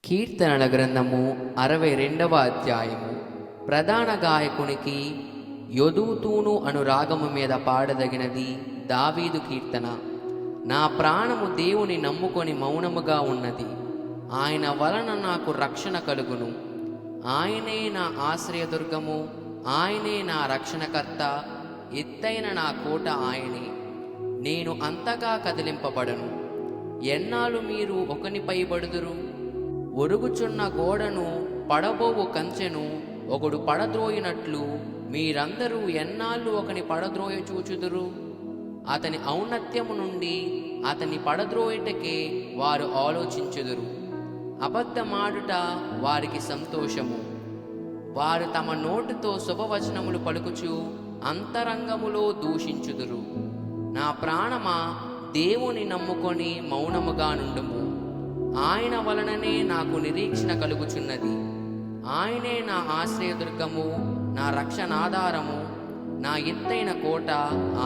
కీర్తనల గ్రంథము 62వ అధ్యాయము. ప్రధాన గాయకునికి యొదూతూను అను రాగము మీద పాడదగినది దావీదు కీర్తన. నా ప్రాణము దేవుని నమ్ముకొని మౌనముగా ఉన్నది. ఆయన వలన నాకు రక్షణ కలుగును. ఆయనే నా ఆశ్రయదుర్గము, ఆయనే నా రక్షణకర్త, ఎత్తైన నా కోట ఆయనే. నేను అంతగా కదిలింపబడను. ఎన్నాళ్ళు మీరు ఒకనిపై పడుదురు? ఒరుగుచున్న గోడను పడబోవు కంచెను ఒకడు పడద్రోయినట్లు మీరందరూ ఎన్నాళ్ళు ఒకని పడద్రోయ చూచుదురు? అతని ఔన్నత్యము నుండి అతని పడద్రోయటకే వారు ఆలోచించుదురు. అబద్ధమాడుట వారికి సంతోషము. వారు తమ నోటితో శుభవచనములు పలుకుచు అంతరంగములో దూషించుదురు. నా ప్రాణమా, దేవుని నమ్ముకొని మౌనముగా నుండుము. ఆయన వలననే నాకు నిరీక్షణ కలుగుచున్నది. ఆయనే నా ఆశ్రయదుర్గము, నా రక్షణాధారము, నా ఎత్తైన కోట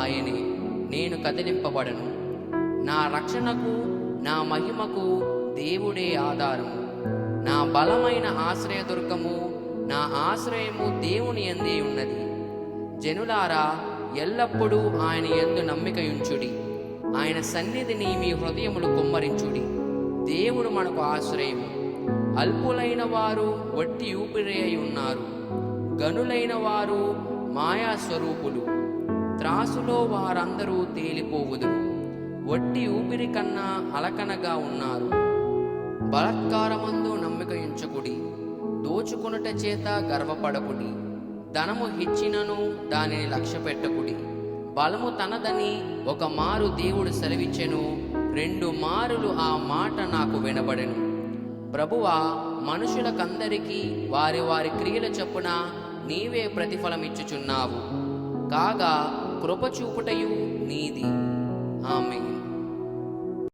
ఆయనే. నేను కదిలింపబడను. నా రక్షణకు, నా మహిమకు దేవుడే ఆధారము. నా బలమైన ఆశ్రయదుర్గము, నా ఆశ్రయము దేవుని యందే ఉన్నది. జనులారా, ఎల్లప్పుడూ ఆయన యందు నమ్మికయుంచుడి. ఆయన సన్నిధిని మీ హృదయములు కుమ్మరించుడి. దేవుడు మనకు ఆశ్రయము. అల్పులైన వారు వట్టి ఊపిరి అయి ఉన్నారు. గనులైన వారు మాయాస్వరూపులు. త్రాసులో వారందరూ తేలిపోవుదురు. వట్టి ఊపిరి కన్నా అలకనగా ఉన్నారు. బలత్కారమందు నమ్మిక ఉంచకుడి. దోచుకొనుట చేత గర్వపడకుడి. ధనము హెచ్చినను దానిని లక్ష్యపెట్టకుడి. బలము తనదని ఒక మారు దేవుడు సెలవిచ్చెను, 2 మారులు ఆ మాట నాకు వినబడెను. ప్రభువా, మనుషులకందరికీ వారి వారి క్రియల చొప్పున నీవే ప్రతిఫలమిచ్చుచున్నావు. కాగా కృపచూపుటయు నీది. ఆమేన్.